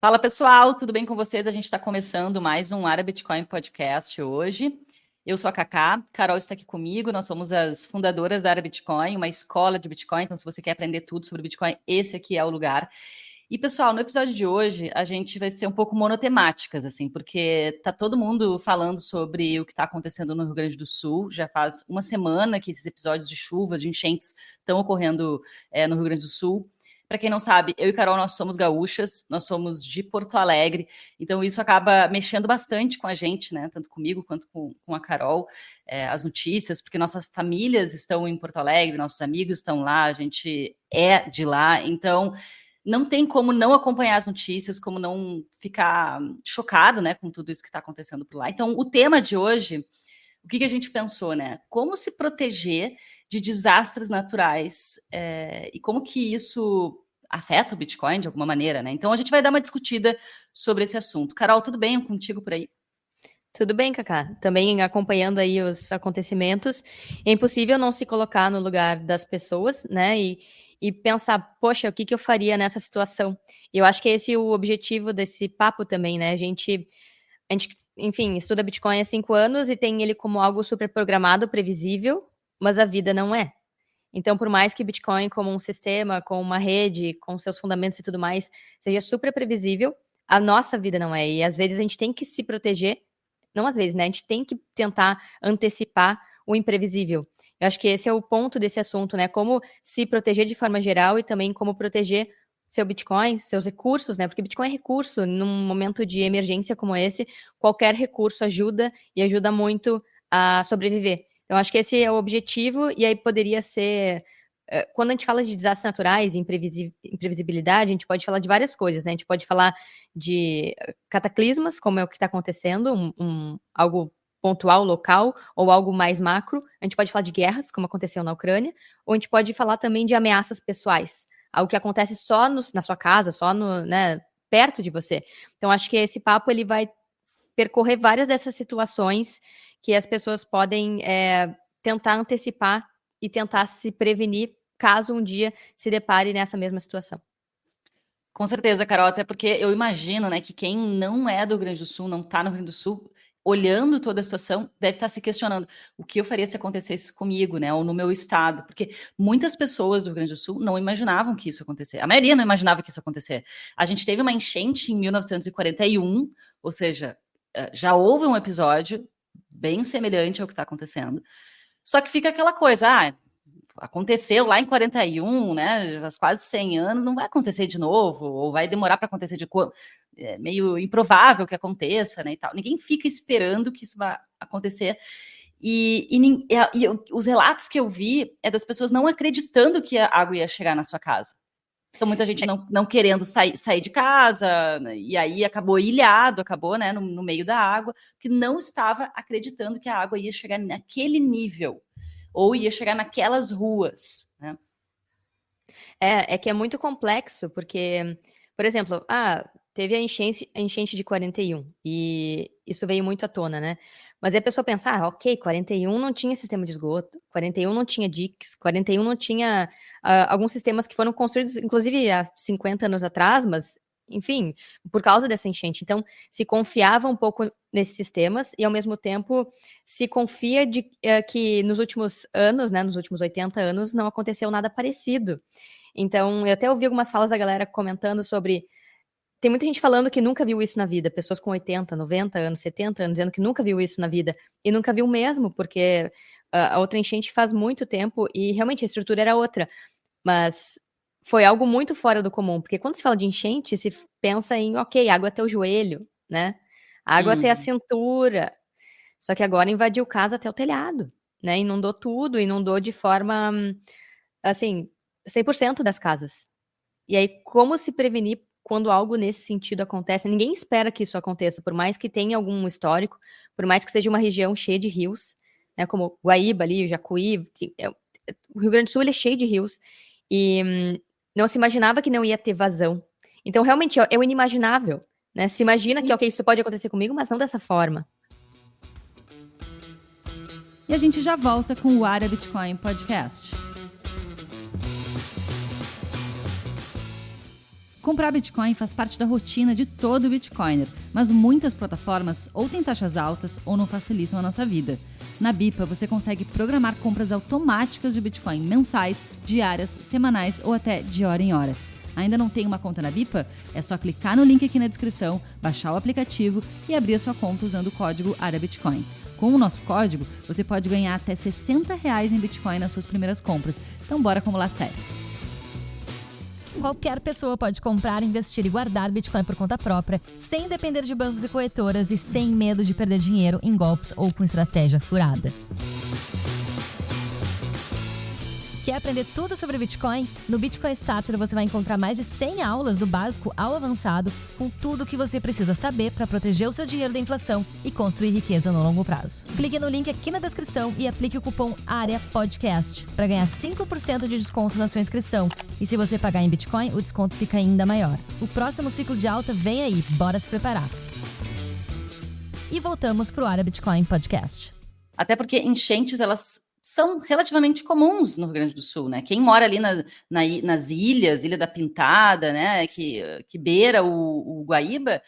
Fala pessoal, tudo bem com vocês? A gente está começando mais um Área Bitcoin Podcast hoje. Eu sou a Cacá, Carol está aqui comigo, nós somos as fundadoras da Área Bitcoin, uma escola de Bitcoin, então se você quer aprender tudo sobre Bitcoin, esse aqui é o lugar. E pessoal, no episódio de hoje a gente vai ser um pouco monotemáticas, assim, porque tá todo mundo falando sobre o que está acontecendo no Rio Grande do Sul, já faz uma semana que esses episódios de chuvas, de enchentes estão ocorrendo no Rio Grande do Sul. Para quem não sabe, eu e Carol, nós somos gaúchas, nós somos de Porto Alegre, então isso acaba mexendo bastante com a gente, né? Tanto comigo quanto com a Carol, as notícias, porque nossas famílias estão em Porto Alegre, nossos amigos estão lá, a gente é de lá, então não tem como não acompanhar as notícias, como não ficar chocado, né, com tudo isso que está acontecendo por lá. Então, o tema de hoje, o que a gente pensou, né? Como se proteger de desastres naturais e como que isso afeta o Bitcoin de alguma maneira, né? Então a gente vai dar uma discutida sobre esse assunto. Carol, tudo bem contigo por aí? Tudo bem, Cacá. Também acompanhando aí os acontecimentos, é impossível não se colocar no lugar das pessoas, né? E pensar, poxa, o que eu faria nessa situação? E eu acho que esse é o objetivo desse papo também, né? A gente, enfim, estuda Bitcoin há 5 anos e tem ele como algo super programado, previsível, mas a vida não é. Então, por mais que Bitcoin, como um sistema, com uma rede, com seus fundamentos e tudo mais, seja super previsível, a nossa vida não é. E às vezes a gente tem que se proteger, não às vezes, né? A gente tem que tentar antecipar o imprevisível. Eu acho que esse é o ponto desse assunto, né? Como se proteger de forma geral e também como proteger seu Bitcoin, seus recursos, né? Porque Bitcoin é recurso. Num momento de emergência como esse, qualquer recurso ajuda e ajuda muito a sobreviver. Então, acho que esse é o objetivo, e aí poderia ser. Quando a gente fala de desastres naturais e imprevisibilidade, a gente pode falar de várias coisas, né? A gente pode falar de cataclismas, como é o que está acontecendo, algo pontual, local, ou algo mais macro. A gente pode falar de guerras, como aconteceu na Ucrânia, ou a gente pode falar também de ameaças pessoais, algo que acontece só na sua casa, só né, perto de você. Então, acho que esse papo ele vai percorrer várias dessas situações que as pessoas podem tentar antecipar e tentar se prevenir caso um dia se depare nessa mesma situação. Com certeza, Carol, até porque eu imagino, né, que quem não é do Rio Grande do Sul, não está no Rio Grande do Sul, olhando toda a situação, deve estar se questionando o que eu faria se acontecesse comigo, né, ou no meu estado, porque muitas pessoas do Rio Grande do Sul não imaginavam que isso ia acontecer. A maioria não imaginava que isso ia acontecer. A gente teve uma enchente em 1941, ou seja, já houve um episódio bem semelhante ao que está acontecendo. Só que fica aquela coisa, aconteceu lá em 41, né, faz quase 100 anos, não vai acontecer de novo, ou vai demorar para acontecer meio improvável que aconteça, né, e tal. Ninguém fica esperando que isso vá acontecer. E os relatos que eu vi é das pessoas não acreditando que a água ia chegar na sua casa. Então, muita gente não querendo sair de casa, né, e aí acabou ilhado, né, no meio da água, que não estava acreditando que a água ia chegar naquele nível ou ia chegar naquelas ruas, né? É que é muito complexo, porque, por exemplo, teve a enchente de 41, e isso veio muito à tona, né? Mas aí a pessoa pensa, ok, 41 não tinha sistema de esgoto, 41 não tinha diques, 41 não tinha alguns sistemas que foram construídos, inclusive, há 50 anos atrás, mas, enfim, por causa dessa enchente. Então, se confiava um pouco nesses sistemas e, ao mesmo tempo, se confia que nos últimos anos, né, nos últimos 80 anos, não aconteceu nada parecido. Então, eu até ouvi algumas falas da galera comentando sobre. Tem muita gente falando que nunca viu isso na vida, pessoas com 80, 90 anos, 70 anos, dizendo que nunca viu isso na vida. E nunca viu mesmo, porque a outra enchente faz muito tempo e realmente a estrutura era outra. Mas foi algo muito fora do comum, porque quando se fala de enchente, se pensa em, ok, água até o joelho, né? Água até a cintura. Só que agora invadiu casa até o telhado, né? Inundou tudo, inundou de forma, assim, 100% das casas. E aí, como se prevenir quando algo nesse sentido acontece? Ninguém espera que isso aconteça, por mais que tenha algum histórico, por mais que seja uma região cheia de rios, né, como Guaíba ali, o Jacuí, o Rio Grande do Sul ele é cheio de rios, e não se imaginava que não ia ter vazão. Então, realmente, é o inimaginável, né? Se imagina que, ok, isso pode acontecer comigo, mas não dessa forma. E a gente já volta com o Área Bitcoin Podcast. Comprar Bitcoin faz parte da rotina de todo Bitcoiner, mas muitas plataformas ou têm taxas altas ou não facilitam a nossa vida. Na Bipa, você consegue programar compras automáticas de Bitcoin mensais, diárias, semanais ou até de hora em hora. Ainda não tem uma conta na Bipa? É só clicar no link aqui na descrição, baixar o aplicativo e abrir a sua conta usando o código ARABITCOIN. Com o nosso código, você pode ganhar até R$60 em Bitcoin nas suas primeiras compras. Então bora acumular sats. Qualquer pessoa pode comprar, investir e guardar Bitcoin por conta própria, sem depender de bancos e corretoras e sem medo de perder dinheiro em golpes ou com estratégia furada. Quer aprender tudo sobre Bitcoin? No Bitcoin Starter você vai encontrar mais de 100 aulas do básico ao avançado, com tudo o que você precisa saber para proteger o seu dinheiro da inflação e construir riqueza no longo prazo. Clique no link aqui na descrição e aplique o cupom AREAPODCAST para ganhar 5% de desconto na sua inscrição. E se você pagar em Bitcoin, o desconto fica ainda maior. O próximo ciclo de alta vem aí, bora se preparar. E voltamos para o ARABITCOIN Podcast. Até porque enchentes, elas são relativamente comuns no Rio Grande do Sul, né? Quem mora ali nas ilhas, Ilha da Pintada, né? Que beira o Guaíba,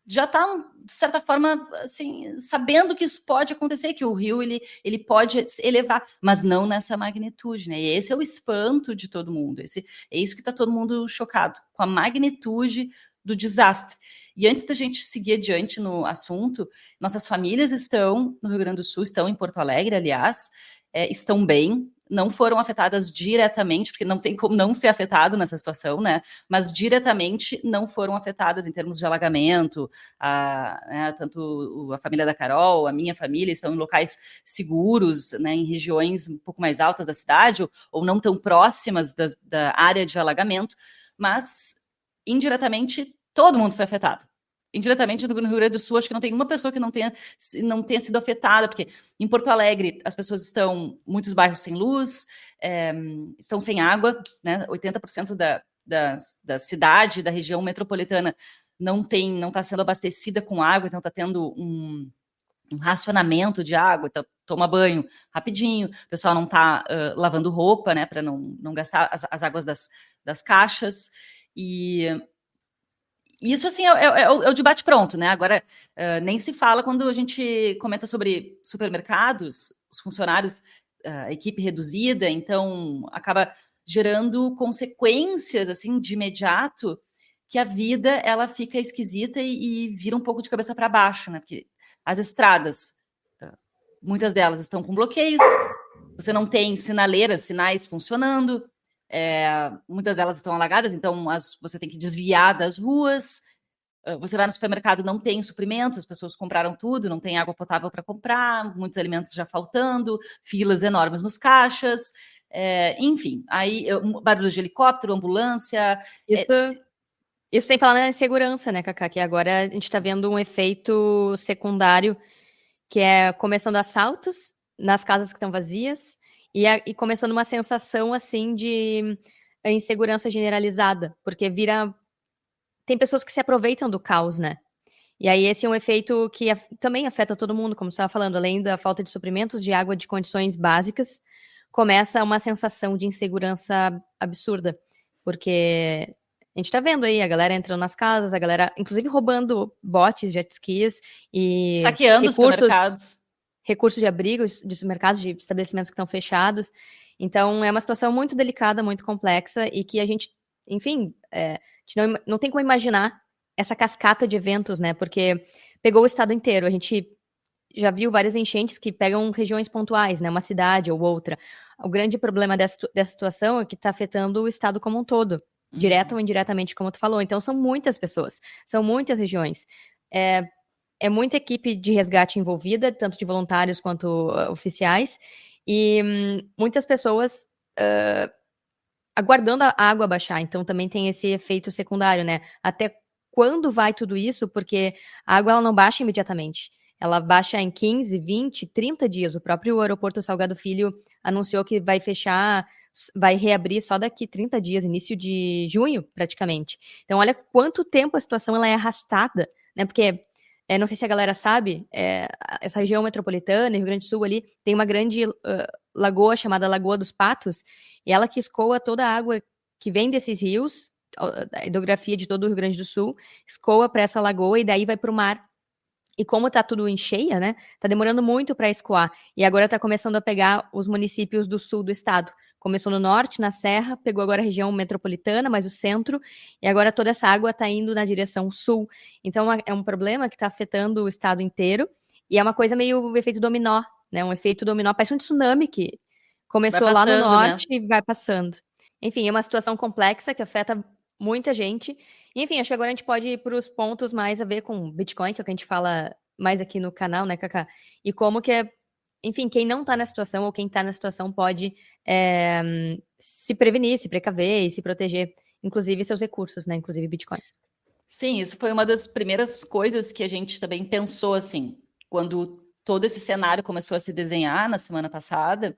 já está, de certa forma, assim, sabendo que isso pode acontecer, que o rio ele pode se elevar, mas não nessa magnitude, né? E esse é o espanto de todo mundo. É isso que está todo mundo chocado, com a magnitude do desastre. E antes da gente seguir adiante no assunto, nossas famílias estão no Rio Grande do Sul, estão em Porto Alegre, aliás, estão bem, não foram afetadas diretamente, porque não tem como não ser afetado nessa situação, né? Mas diretamente não foram afetadas em termos de alagamento. Tanto a família da Carol, a minha família, estão em locais seguros, né, em regiões um pouco mais altas da cidade, ou não tão próximas da área de alagamento, mas indiretamente todo mundo foi afetado. Indiretamente no Rio Grande do Sul, acho que não tem uma pessoa que não tenha sido afetada, porque em Porto Alegre as pessoas estão, muitos bairros sem luz, estão sem água, né? 80% da cidade, da região metropolitana não está sendo abastecida com água, então está tendo um racionamento de água, então toma banho rapidinho, o pessoal não está lavando roupa, né, para não gastar as águas das caixas, e isso, assim, é o debate pronto, né? Agora, nem se fala quando a gente comenta sobre supermercados, os funcionários, a equipe reduzida, então acaba gerando consequências, assim, de imediato, que a vida, ela fica esquisita e vira um pouco de cabeça para baixo, né? Porque as estradas, muitas delas estão com bloqueios, você não tem sinais funcionando, muitas delas estão alagadas, então você tem que desviar das ruas. Você vai no supermercado, não tem suprimentos, as pessoas compraram tudo, não tem água potável para comprar, muitos alimentos já faltando, filas enormes nos caixas, enfim, aí barulho de helicóptero, ambulância. Isso sem falar na insegurança, né, Cacá? Que agora a gente está vendo um efeito secundário, que é começando assaltos nas casas que estão vazias, e começando uma sensação, assim, de insegurança generalizada, porque tem pessoas que se aproveitam do caos, né? E aí esse é um efeito que também afeta todo mundo, como você estava falando, além da falta de suprimentos, de água, de condições básicas, começa uma sensação de insegurança absurda, porque a gente tá vendo aí a galera entrando nas casas, a galera, inclusive, roubando botes, jet skis e saqueando os supermercados. Recursos de abrigos, de supermercados, de estabelecimentos que estão fechados. Então, é uma situação muito delicada, muito complexa, e que a gente, enfim, a gente não tem como imaginar essa cascata de eventos, né? Porque pegou o estado inteiro. A gente já viu várias enchentes que pegam regiões pontuais, né? Uma cidade ou outra. O grande problema dessa situação é que está afetando o estado como um todo, direta ou indiretamente, como tu falou. Então, são muitas pessoas, são muitas regiões. É muita equipe de resgate envolvida, tanto de voluntários quanto oficiais, e muitas pessoas aguardando a água baixar. Então, também tem esse efeito secundário, né? Até quando vai tudo isso? Porque a água ela não baixa imediatamente. Ela baixa em 15, 20, 30 dias. O próprio aeroporto Salgado Filho anunciou que vai fechar, vai reabrir só daqui 30 dias, início de junho, praticamente. Então, olha quanto tempo a situação ela é arrastada, né? Porque não sei se a galera sabe, essa região metropolitana, Rio Grande do Sul ali, tem uma grande lagoa chamada Lagoa dos Patos, e ela que escoa toda a água que vem desses rios a hidrografia de todo o Rio Grande do Sul, escoa para essa lagoa e daí vai para o mar. E como tá tudo em cheia, né? Tá demorando muito para escoar. E agora tá começando a pegar os municípios do sul do estado. Começou no norte, na Serra, pegou agora a região metropolitana, mas o centro, e agora toda essa água tá indo na direção sul. Então é um problema que tá afetando o estado inteiro, e é uma coisa meio o efeito dominó, né? Um efeito dominó, parece um tsunami que começou lá no passando, né? norte e vai passando. Enfim, é uma situação complexa que afeta muita gente. E, enfim, acho que agora a gente pode ir para os pontos mais a ver com Bitcoin, que é o que a gente fala mais aqui no canal, né, Cacá? E como que é, enfim, quem não tá na situação ou quem tá na situação pode se prevenir, se precaver e se proteger, inclusive seus recursos, né, inclusive Bitcoin. Sim, isso foi uma das primeiras coisas que a gente também pensou, assim, quando todo esse cenário começou a se desenhar na semana passada.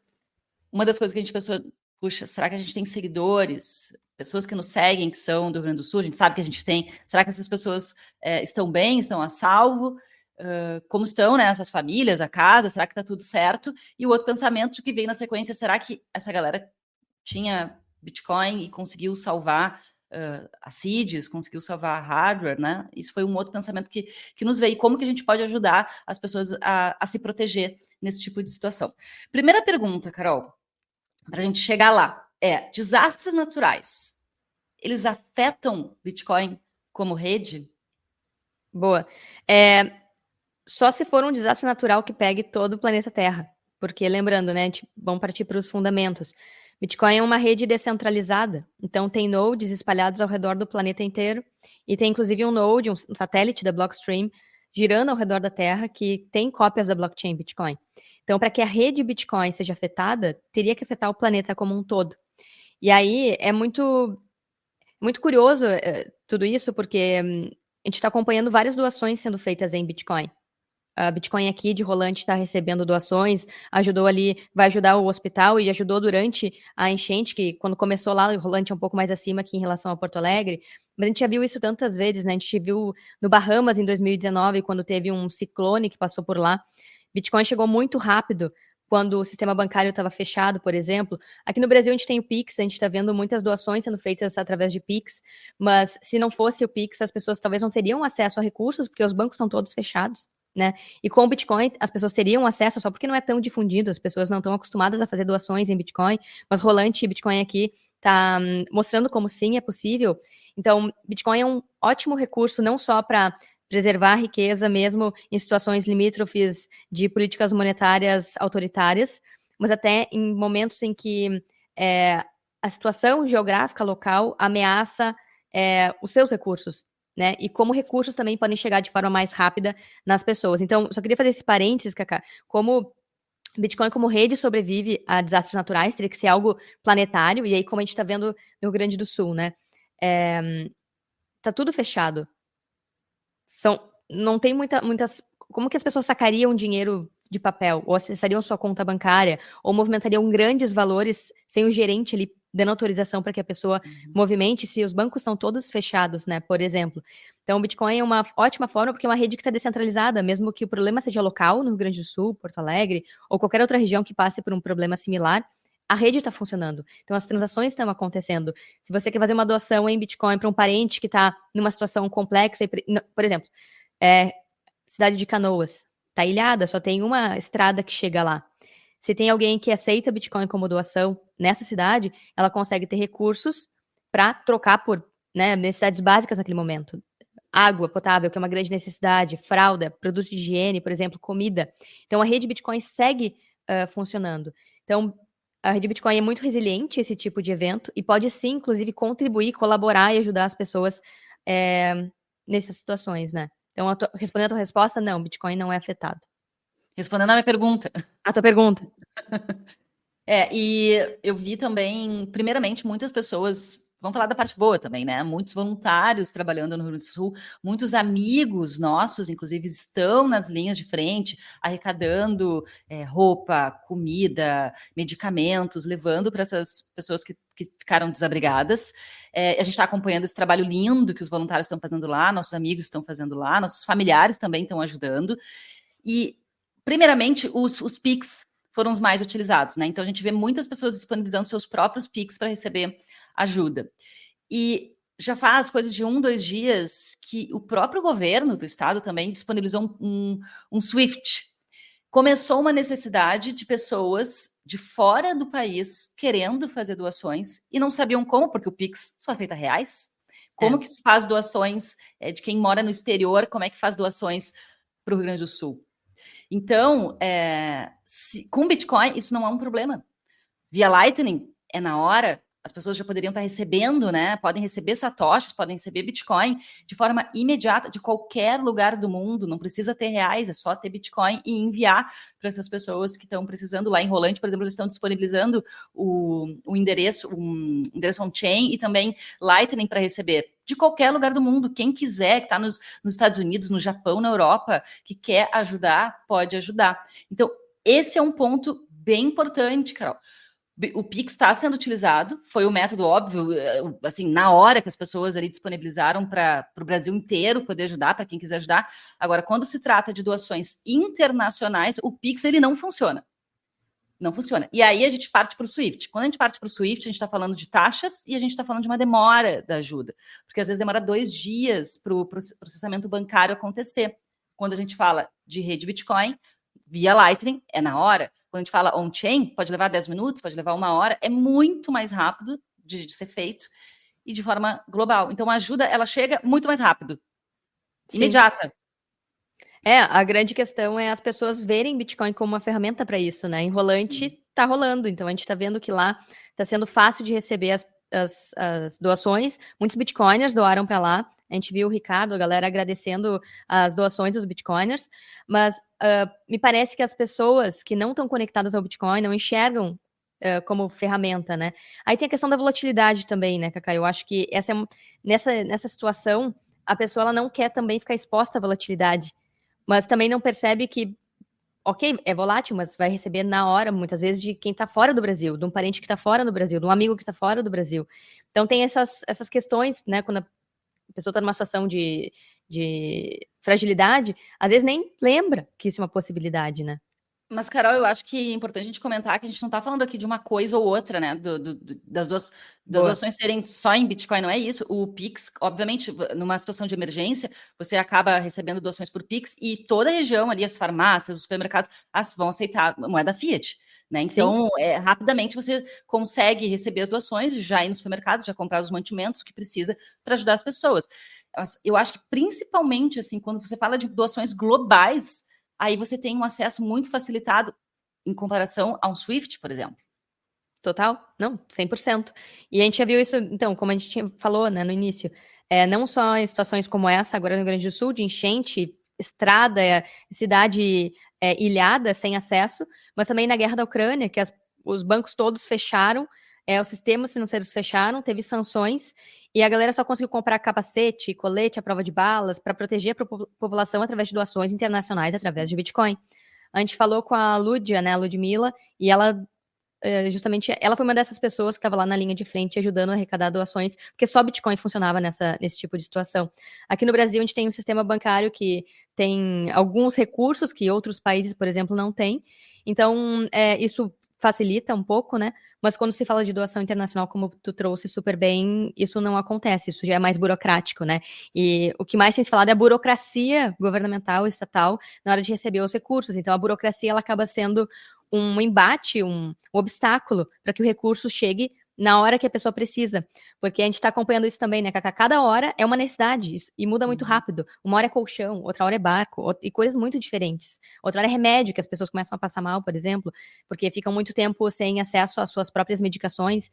Uma das coisas que a gente pensou, puxa, será que a gente tem seguidores, pessoas que nos seguem, que são do Rio Grande do Sul? A gente sabe que a gente tem. Será que essas pessoas estão bem, estão a salvo? Como estão, né, essas famílias, a casa? Será que está tudo certo? E o outro pensamento que veio na sequência, será que essa galera tinha Bitcoin e conseguiu salvar a seeds, conseguiu salvar a hardware, né? Isso foi um outro pensamento que nos veio. Como que a gente pode ajudar as pessoas a se proteger nesse tipo de situação? Primeira pergunta, Carol, para a gente chegar lá, desastres naturais, eles afetam Bitcoin como rede? Boa. Só se for um desastre natural que pegue todo o planeta Terra. Porque, lembrando, né, vamos partir para os fundamentos. Bitcoin é uma rede descentralizada, então tem nodes espalhados ao redor do planeta inteiro, e tem inclusive um node, um satélite da Blockstream, girando ao redor da Terra, que tem cópias da blockchain Bitcoin. Então, para que a rede Bitcoin seja afetada, teria que afetar o planeta como um todo. E aí é muito curioso tudo isso, porque a gente está acompanhando várias doações sendo feitas em Bitcoin. A Bitcoin aqui de Rolante está recebendo doações, ajudou ali, vai ajudar o hospital e ajudou durante a enchente, que quando começou lá, o Rolante é um pouco mais acima aqui em relação a Porto Alegre, mas a gente já viu isso tantas vezes, né? A gente viu no Bahamas em 2019, quando teve um ciclone que passou por lá. Bitcoin chegou muito rápido quando o sistema bancário estava fechado, por exemplo. Aqui no Brasil a gente tem o Pix, a gente está vendo muitas doações sendo feitas através de Pix, mas se não fosse o Pix, as pessoas talvez não teriam acesso a recursos, porque os bancos estão todos fechados, né? E com o Bitcoin, as pessoas teriam acesso, só porque não é tão difundido, as pessoas não estão acostumadas a fazer doações em Bitcoin, mas Rolante Bitcoin aqui está mostrando como sim é possível. Então, Bitcoin é um ótimo recurso, não só para preservar a riqueza mesmo em situações limítrofes de políticas monetárias autoritárias, mas até em momentos em que a situação geográfica local ameaça os seus recursos, né? E como recursos também podem chegar de forma mais rápida nas pessoas. Então, só queria fazer esse parênteses, Cacá, como Bitcoin como rede sobrevive a desastres naturais, teria que ser algo planetário, e aí como a gente está vendo no Rio Grande do Sul, né? Tá tudo fechado. Não tem muitas... Como que as pessoas sacariam dinheiro de papel? Ou acessariam sua conta bancária? Ou movimentariam grandes valores sem o gerente ali dando autorização para que a pessoa movimente, se os bancos estão todos fechados, né? Por exemplo. Então, o Bitcoin é uma ótima forma, porque é uma rede que está descentralizada, mesmo que o problema seja local, no Rio Grande do Sul, Porto Alegre, ou qualquer outra região que passe por um problema similar, a rede está funcionando. Então, as transações estão acontecendo. Se você quer fazer uma doação em Bitcoin para um parente que está numa situação complexa, por exemplo, cidade de Canoas, está ilhada, só tem uma estrada que chega lá. Se tem alguém que aceita Bitcoin como doação nessa cidade, ela consegue ter recursos para trocar por necessidades básicas naquele momento. Água potável, que é uma grande necessidade, fralda, produto de higiene, por exemplo, comida. Então, a rede Bitcoin segue funcionando. Então, a rede Bitcoin é muito resiliente a esse tipo de evento e pode sim, inclusive, contribuir, colaborar e ajudar as pessoas nessas situações, né? Então, respondendo a tua resposta, não, Bitcoin não é afetado. Respondendo a minha pergunta. A tua pergunta. E eu vi também, primeiramente, muitas pessoas, vamos falar da parte boa também, né? Muitos voluntários trabalhando no Rio Grande do Sul, muitos amigos nossos, inclusive, estão nas linhas de frente, arrecadando roupa, comida, medicamentos, levando para essas pessoas que ficaram desabrigadas. A gente está acompanhando esse trabalho lindo que os voluntários estão fazendo lá, nossos amigos estão fazendo lá, nossos familiares também estão ajudando. E, primeiramente, os Pix foram os mais utilizados, né? Então, a gente vê muitas pessoas disponibilizando seus próprios Pix para receber ajuda. E já faz coisa de 2 dias que o próprio governo do estado também disponibilizou um SWIFT. Começou uma necessidade de pessoas de fora do país querendo fazer doações e não sabiam como, porque o Pix só aceita reais. Como que se faz doações de quem mora no exterior, como é que faz doações para o Rio Grande do Sul? Então, com Bitcoin, isso não é um problema. Via Lightning, é na hora, as pessoas já poderiam estar recebendo, né? Podem receber satoshis, podem receber Bitcoin de forma imediata, de qualquer lugar do mundo. Não precisa ter reais, é só ter Bitcoin e enviar para essas pessoas que estão precisando. Lá em Rolante, por exemplo, eles estão disponibilizando um endereço on-chain e também Lightning para receber de qualquer lugar do mundo. Quem quiser, que está nos Estados Unidos, no Japão, na Europa, que quer ajudar, pode ajudar. Então, esse é um ponto bem importante, Carol. O Pix está sendo utilizado, foi o método óbvio, assim, na hora que as pessoas ali disponibilizaram para o Brasil inteiro poder ajudar, para quem quiser ajudar. Agora, quando se trata de doações internacionais, o Pix ele não funciona. Não funciona. E aí a gente parte para o SWIFT. Quando a gente parte para o SWIFT, a gente está falando de taxas e a gente está falando de uma demora da ajuda. Porque às vezes demora 2 dias para o processamento bancário acontecer. Quando a gente fala de rede Bitcoin, via Lightning, é na hora. Quando a gente fala on-chain, pode levar 10 minutos, pode levar 1 hora. É muito mais rápido de ser feito e de forma global. Então, a ajuda, ela chega muito mais rápido. Sim. Imediata. A grande questão é as pessoas verem Bitcoin como uma ferramenta para isso, né? Em Rolante tá rolando, então a gente tá vendo que lá tá sendo fácil de receber as doações. Muitos Bitcoiners doaram para lá. A gente viu o Ricardo, a galera agradecendo as doações dos Bitcoiners, mas me parece que as pessoas que não estão conectadas ao Bitcoin não enxergam como ferramenta, né? Aí tem a questão da volatilidade também, né, Cacá? Eu acho que nessa situação, a pessoa ela não quer também ficar exposta à volatilidade, mas também não percebe que, ok, é volátil, mas vai receber na hora, muitas vezes, de quem está fora do Brasil, de um parente que está fora do Brasil, de um amigo que está fora do Brasil. Então tem essas questões, né, quando a pessoa está numa situação de fragilidade, às vezes nem lembra que isso é uma possibilidade, né? Mas, Carol, eu acho que é importante a gente comentar que a gente não está falando aqui de uma coisa ou outra, né? Das doações serem só em Bitcoin, não é isso. O Pix, obviamente, numa situação de emergência, você acaba recebendo doações por Pix e toda a região ali, as farmácias, os supermercados, vão aceitar moeda Fiat. Né? Então, rapidamente você consegue receber as doações, já ir no supermercado, já comprar os mantimentos, o que precisa para ajudar as pessoas. Eu acho que, principalmente, assim, quando você fala de doações globais, aí você tem um acesso muito facilitado em comparação a um SWIFT, por exemplo. Total? Não, 100%. E a gente já viu isso, então, como a gente falou, né, no início, não só em situações como essa, agora no Rio Grande do Sul, de enchente, estrada, cidade ilhada, sem acesso, mas também na guerra da Ucrânia, que os bancos todos fecharam, os sistemas financeiros fecharam, teve sanções, e a galera só conseguiu comprar capacete, colete à prova de balas para proteger a população através de doações internacionais, através de Bitcoin. A gente falou com a Lúdia, né, a Ludmilla, e ela, justamente, ela foi uma dessas pessoas que estava lá na linha de frente ajudando a arrecadar doações, porque só Bitcoin funcionava nesse tipo de situação. Aqui no Brasil, a gente tem um sistema bancário que tem alguns recursos que outros países, por exemplo, não têm. Então, isso facilita um pouco, né? Mas quando se fala de doação internacional, como tu trouxe super bem, isso não acontece, isso já é mais burocrático, né? E o que mais tem se falado é a burocracia governamental, estatal, na hora de receber os recursos. Então, a burocracia, ela acaba sendo um embate, um obstáculo para que o recurso chegue na hora que a pessoa precisa. Porque a gente está acompanhando isso também, né, Cacá? Cada hora é uma necessidade e muda muito rápido. Uma hora é colchão, outra hora é barco, e coisas muito diferentes. Outra hora é remédio, que as pessoas começam a passar mal, por exemplo, porque ficam muito tempo sem acesso às suas próprias medicações.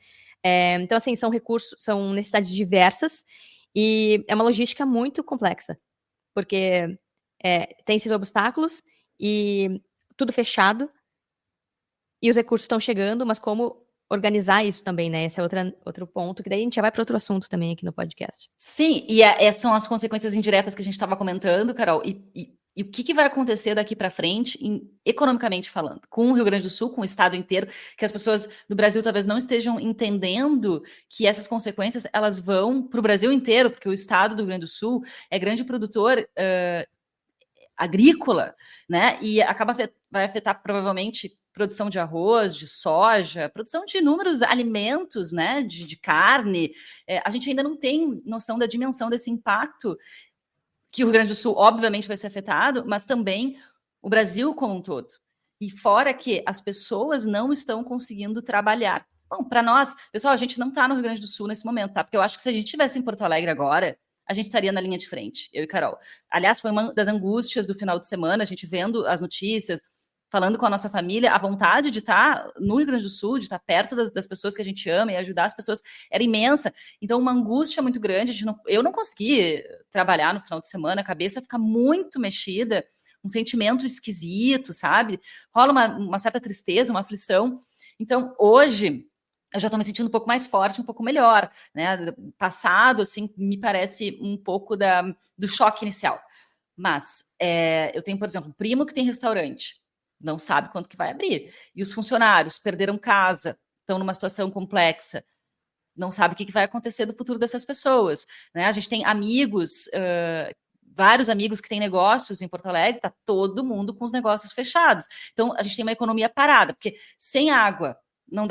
Então, assim, são recursos, são necessidades diversas e é uma logística muito complexa, porque tem esses obstáculos e tudo fechado e os recursos estão chegando, mas como organizar isso também, né? Esse é outro ponto, que daí a gente já vai para outro assunto também aqui no podcast. Sim, e essas são as consequências indiretas que a gente estava comentando, Carol, e o que vai acontecer daqui para frente, economicamente falando, com o Rio Grande do Sul, com o estado inteiro, que as pessoas do Brasil talvez não estejam entendendo que essas consequências, elas vão para o Brasil inteiro, porque o estado do Rio Grande do Sul é grande produtor agrícola, né? E vai afetar provavelmente produção de arroz, de soja, produção de inúmeros alimentos, né, de carne. A gente ainda não tem noção da dimensão desse impacto que o Rio Grande do Sul, obviamente, vai ser afetado, mas também o Brasil como um todo. E fora que as pessoas não estão conseguindo trabalhar. Bom, para nós, pessoal, a gente não está no Rio Grande do Sul nesse momento, tá? Porque eu acho que se a gente estivesse em Porto Alegre agora, a gente estaria na linha de frente, eu e Carol. Aliás, foi uma das angústias do final de semana, a gente vendo as notícias, falando com a nossa família, a vontade de estar no Rio Grande do Sul, de estar perto das pessoas que a gente ama e ajudar as pessoas era imensa. Então, uma angústia muito grande. Eu não consegui trabalhar no final de semana, a cabeça fica muito mexida, um sentimento esquisito, sabe? Rola uma certa tristeza, uma aflição. Então, hoje, eu já estou me sentindo um pouco mais forte, um pouco melhor, né? Passado, assim, me parece um pouco do choque inicial. Mas eu tenho, por exemplo, um primo que tem restaurante, não sabe quando que vai abrir. E os funcionários perderam casa, estão numa situação complexa, não sabe o que vai acontecer do futuro dessas pessoas, né? A gente tem amigos, vários amigos que têm negócios em Porto Alegre, está todo mundo com os negócios fechados. Então, a gente tem uma economia parada, porque sem água, não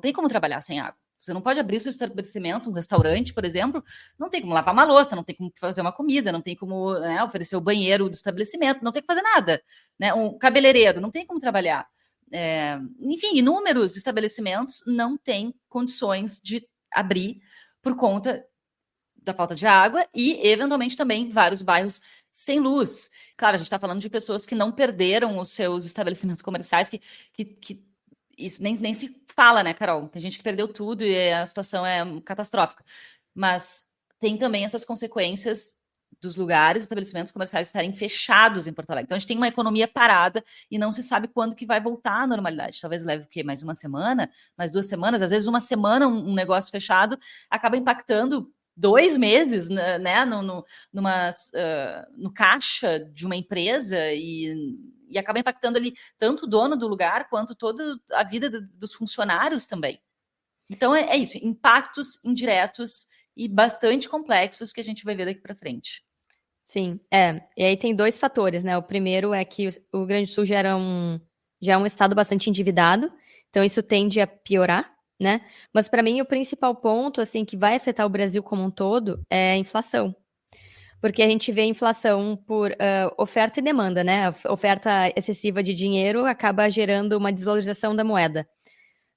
tem como trabalhar sem água. Você não pode abrir seu estabelecimento, um restaurante, por exemplo, não tem como lavar uma louça, não tem como fazer uma comida, não tem como, né, oferecer o banheiro do estabelecimento, não tem como fazer nada. Né? Um cabeleireiro, não tem como trabalhar. Enfim, inúmeros estabelecimentos não têm condições de abrir por conta da falta de água e, eventualmente, também vários bairros sem luz. Claro, a gente está falando de pessoas que não perderam os seus estabelecimentos comerciais, que isso nem se fala, né, Carol? Tem gente que perdeu tudo e a situação é catastrófica. Mas tem também essas consequências dos lugares, estabelecimentos comerciais estarem fechados em Porto Alegre. Então, a gente tem uma economia parada e não se sabe quando que vai voltar à normalidade. Talvez leve o quê? Mais uma semana? Mais 2 semanas? Às vezes, uma semana, um negócio fechado acaba impactando 2 meses, né, no caixa de uma empresa e acaba impactando ali tanto o dono do lugar quanto toda a vida dos funcionários também. Então, é isso, impactos indiretos e bastante complexos que a gente vai ver daqui para frente. Sim, e aí tem 2 fatores, né? O primeiro é que o Rio Grande do Sul já é um estado bastante endividado, então isso tende a piorar, né? Mas para mim o principal ponto, assim, que vai afetar o Brasil como um todo é a inflação. Porque a gente vê a inflação por oferta e demanda, né? A oferta excessiva de dinheiro acaba gerando uma desvalorização da moeda.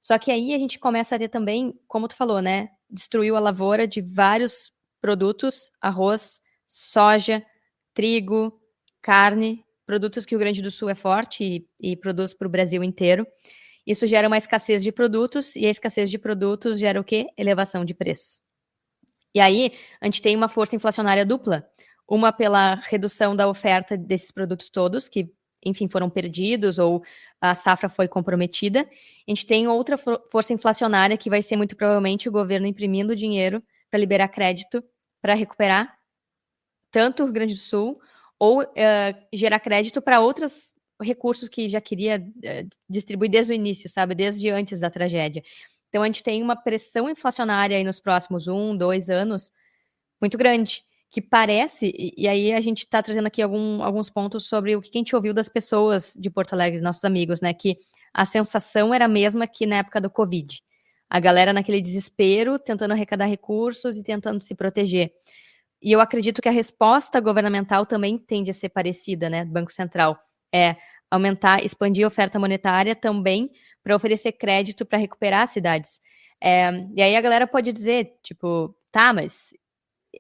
Só que aí a gente começa a ter também, como tu falou, né? Destruiu a lavoura de vários produtos, arroz, soja, trigo, carne, produtos que o Rio Grande do Sul é forte e produz para o Brasil inteiro. Isso gera uma escassez de produtos, e a escassez de produtos gera o quê? Elevação de preços. E aí, a gente tem uma força inflacionária dupla. Uma pela redução da oferta desses produtos todos, que, enfim, foram perdidos ou a safra foi comprometida. A gente tem outra força inflacionária que vai ser muito provavelmente o governo imprimindo dinheiro para liberar crédito para recuperar tanto o Rio Grande do Sul ou gerar crédito para outros recursos que já queria distribuir desde o início, sabe? Desde antes da tragédia. Então, a gente tem uma pressão inflacionária aí nos próximos 1, 2 anos muito grande, que parece, e aí a gente está trazendo aqui alguns pontos sobre o que a gente ouviu das pessoas de Porto Alegre, nossos amigos, né? Que a sensação era a mesma que na época do Covid. A galera naquele desespero, tentando arrecadar recursos e tentando se proteger. E eu acredito que a resposta governamental também tende a ser parecida, né, do Banco Central. É aumentar, expandir a oferta monetária também para oferecer crédito para recuperar as cidades. E aí a galera pode dizer, tipo, tá, mas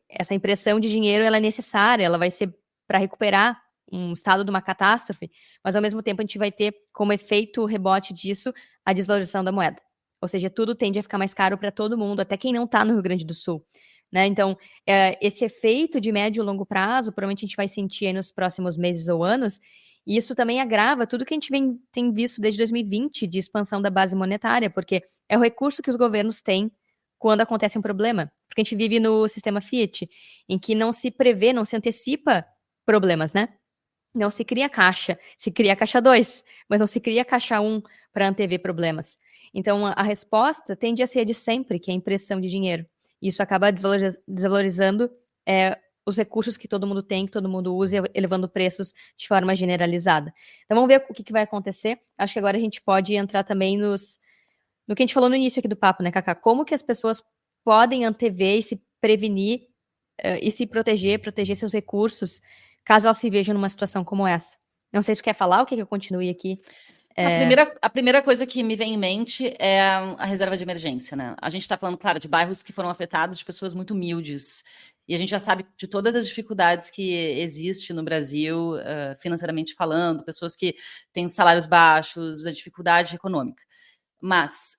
essa impressão de dinheiro ela é necessária, ela vai ser para recuperar um estado de uma catástrofe, mas ao mesmo tempo a gente vai ter como efeito rebote disso a desvalorização da moeda. Ou seja, tudo tende a ficar mais caro para todo mundo, até quem não está no Rio Grande do Sul. Né? Então, esse efeito de médio e longo prazo, provavelmente a gente vai sentir aí nos próximos meses ou anos, e isso também agrava tudo que a gente tem visto desde 2020 de expansão da base monetária, porque é o recurso que os governos têm quando acontece um problema. Porque a gente vive no sistema Fiat, em que não se prevê, não se antecipa problemas, né? Não se cria caixa, se cria caixa 2, mas não se cria caixa 1 para antever problemas. Então, a resposta tende a ser a de sempre, que é a impressão de dinheiro. Isso acaba desvalorizando os recursos que todo mundo tem, que todo mundo usa, elevando preços de forma generalizada. Então vamos ver o que vai acontecer. Acho que agora a gente pode entrar também no que a gente falou no início aqui do papo, né, Cacá? Como que as pessoas podem antever e se prevenir e se proteger seus recursos, caso elas se vejam numa situação como essa. Não sei se tu quer falar ou quer que eu continue aqui? A primeira coisa que me vem em mente é a reserva de emergência, né? A gente está falando, claro, de bairros que foram afetados, de pessoas muito humildes. E a gente já sabe de todas as dificuldades que existem no Brasil, financeiramente falando, pessoas que têm salários baixos, a dificuldade econômica. Mas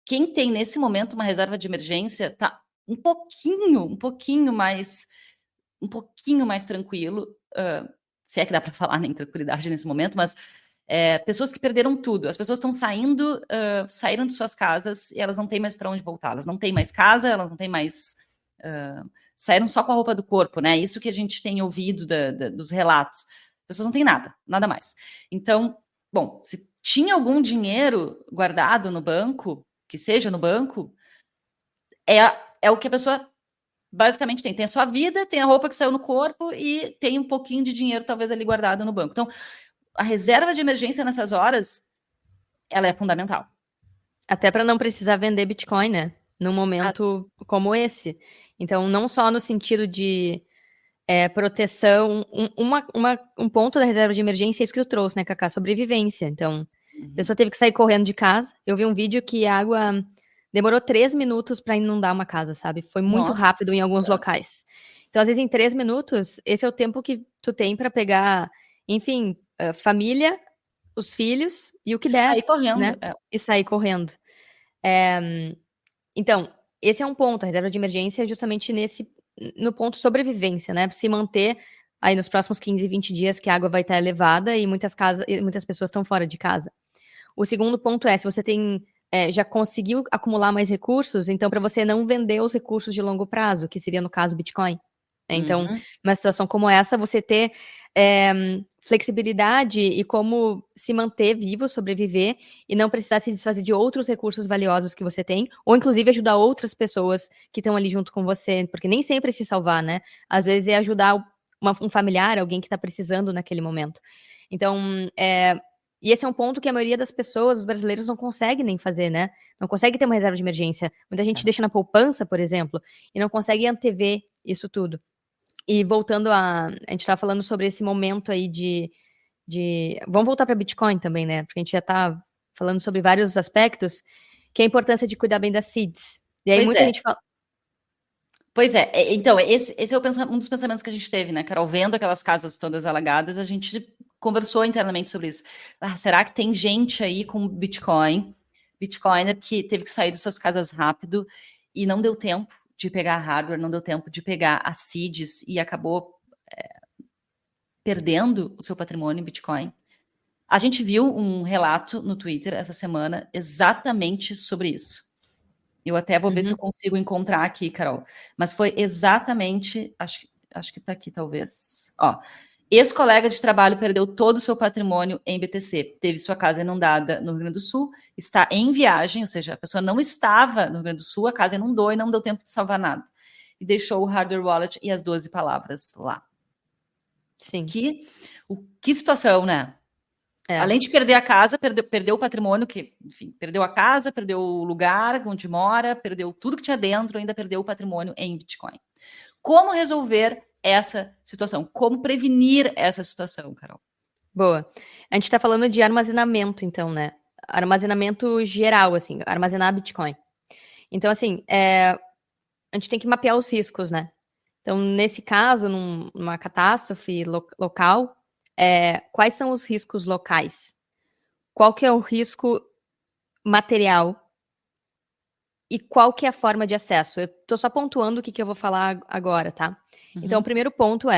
quem tem, nesse momento, uma reserva de emergência está um pouquinho mais tranquilo, se é que dá para falar em tranquilidade nesse momento, mas pessoas que perderam tudo. As pessoas estão saíram de suas casas e elas não têm mais para onde voltar. Elas não têm mais casa, elas não têm mais... saíram só com a roupa do corpo, né? Isso que a gente tem ouvido dos relatos. As pessoas não têm nada mais. Então, bom, se tinha algum dinheiro guardado no banco, que seja no banco, é o que a pessoa basicamente tem. Tem a sua vida, tem a roupa que saiu no corpo e tem um pouquinho de dinheiro talvez ali guardado no banco. Então, a reserva de emergência nessas horas, ela é fundamental. Até para não precisar vender Bitcoin, né? Num momento como esse. Então, não só no sentido de proteção, um ponto da reserva de emergência é isso que tu trouxe, né, Cacá? Sobrevivência. Então, a pessoa teve que sair correndo de casa. Eu vi um vídeo que a água demorou 3 minutos para inundar uma casa, sabe? Foi muito rápido em alguns locais. Então, às vezes, em 3 minutos, esse é o tempo que tu tem para pegar, enfim, família, os filhos e o que der. Sair correndo. Né? E sair correndo. Então, esse é um ponto. A reserva de emergência é justamente no ponto sobrevivência, né? Se manter aí nos próximos 15, 20 dias que a água vai estar elevada e muitas pessoas estão fora de casa. O segundo ponto é, se você já conseguiu acumular mais recursos, então para você não vender os recursos de longo prazo, que seria no caso Bitcoin. Então, numa situação como essa, você ter flexibilidade e como se manter vivo, sobreviver e não precisar se desfazer de outros recursos valiosos que você tem, ou inclusive ajudar outras pessoas que estão ali junto com você, porque nem sempre é se salvar, né? Às vezes é ajudar um familiar, alguém que está precisando naquele momento. Então, e esse é um ponto que a maioria das pessoas, os brasileiros, não consegue nem fazer, né? Não consegue ter uma reserva de emergência. Muita gente deixa na poupança, por exemplo, e não consegue antever isso tudo. E voltando a gente estava falando sobre esse momento aí vamos voltar para Bitcoin também, né? Porque a gente já está falando sobre vários aspectos, que é a importância de cuidar bem das seeds. E aí muita gente fala... Pois é, então, esse é um dos pensamentos que a gente teve, né, Carol? Vendo aquelas casas todas alagadas, a gente conversou internamente sobre isso. Será que tem gente aí com Bitcoiner, que teve que sair de suas casas rápido e não deu tempo de pegar hardware, não deu tempo de pegar as seeds e acabou perdendo o seu patrimônio em Bitcoin? A gente viu um relato no Twitter essa semana exatamente sobre isso. Eu até vou ver se eu consigo encontrar aqui, Carol. Mas foi exatamente... Acho que está aqui, talvez. Ex-colega de trabalho perdeu todo o seu patrimônio em BTC. Teve sua casa inundada no Rio Grande do Sul. Está em viagem, ou seja, a pessoa não estava no Rio Grande do Sul, a casa inundou e não deu tempo de salvar nada. E deixou o hardware wallet e as 12 palavras lá. Sim. Que situação, né? Além de perder a casa, perdeu o patrimônio, enfim, perdeu a casa, perdeu o lugar onde mora, perdeu tudo que tinha dentro, ainda perdeu o patrimônio em Bitcoin. Como resolver essa situação? Como prevenir essa situação, Carol? Boa. A gente está falando de armazenamento, então, né? Armazenamento geral, assim, armazenar Bitcoin. Então, assim, a gente tem que mapear os riscos, né? Então, nesse caso, numa catástrofe local, quais são os riscos locais? Qual que é o risco material? E qual que é a forma de acesso? Eu tô só pontuando o que eu vou falar agora, tá? Então, o primeiro ponto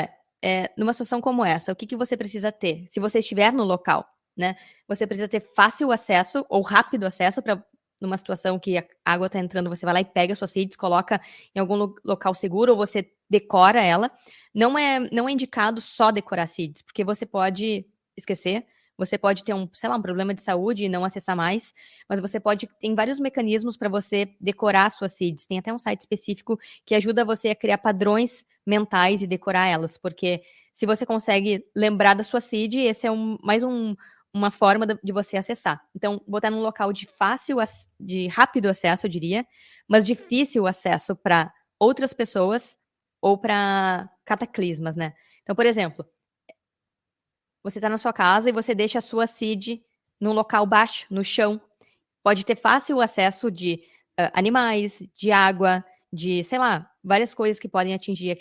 numa situação como essa, o que você precisa ter? Se você estiver no local, né? Você precisa ter fácil acesso ou rápido acesso para numa situação que a água está entrando, você vai lá e pega suas seeds, coloca em algum local seguro ou você decora ela. Não é indicado só decorar seeds, porque você pode esquecer, você pode ter um problema de saúde e não acessar mais, mas tem vários mecanismos para você decorar suas seeds. Tem até um site específico que ajuda você a criar padrões mentais e decorar elas, porque se você consegue lembrar da sua seed, esse é uma forma de você acessar. Então, botar num local de rápido acesso, eu diria, mas difícil acesso para outras pessoas ou para cataclismas, né? Então, por exemplo, você está na sua casa e você deixa a sua seed num local baixo, no chão. Pode ter fácil acesso de animais, de água, de, várias coisas que podem atingir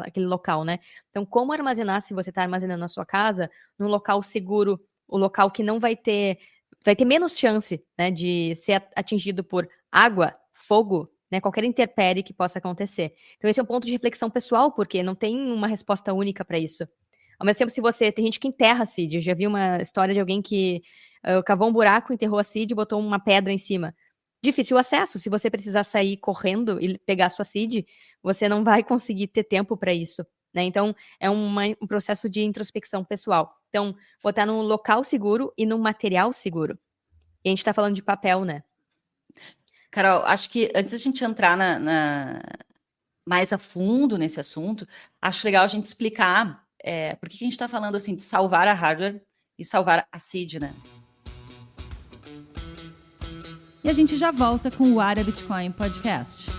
aquele local, né? Então, como armazenar, se você está armazenando na sua casa, num local seguro, o local que não vai ter menos chance, né, de ser atingido por água, fogo, né, qualquer intempérie que possa acontecer. Então, esse é um ponto de reflexão pessoal, porque não tem uma resposta única para isso. Ao mesmo tempo, tem gente que enterra a seed. Eu já vi uma história de alguém que cavou um buraco, enterrou a seed e botou uma pedra em cima. Difícil acesso. Se você precisar sair correndo e pegar a sua seed, você não vai conseguir ter tempo para isso, né? Então, é um processo de introspecção pessoal. Então, botar num local seguro e num material seguro. E a gente tá falando de papel, né? Carol, acho que antes da gente entrar mais a fundo nesse assunto, acho legal a gente explicar por que a gente está falando assim de salvar a hardware e salvar a seed, né? E a gente já volta com o Área Bitcoin Podcast.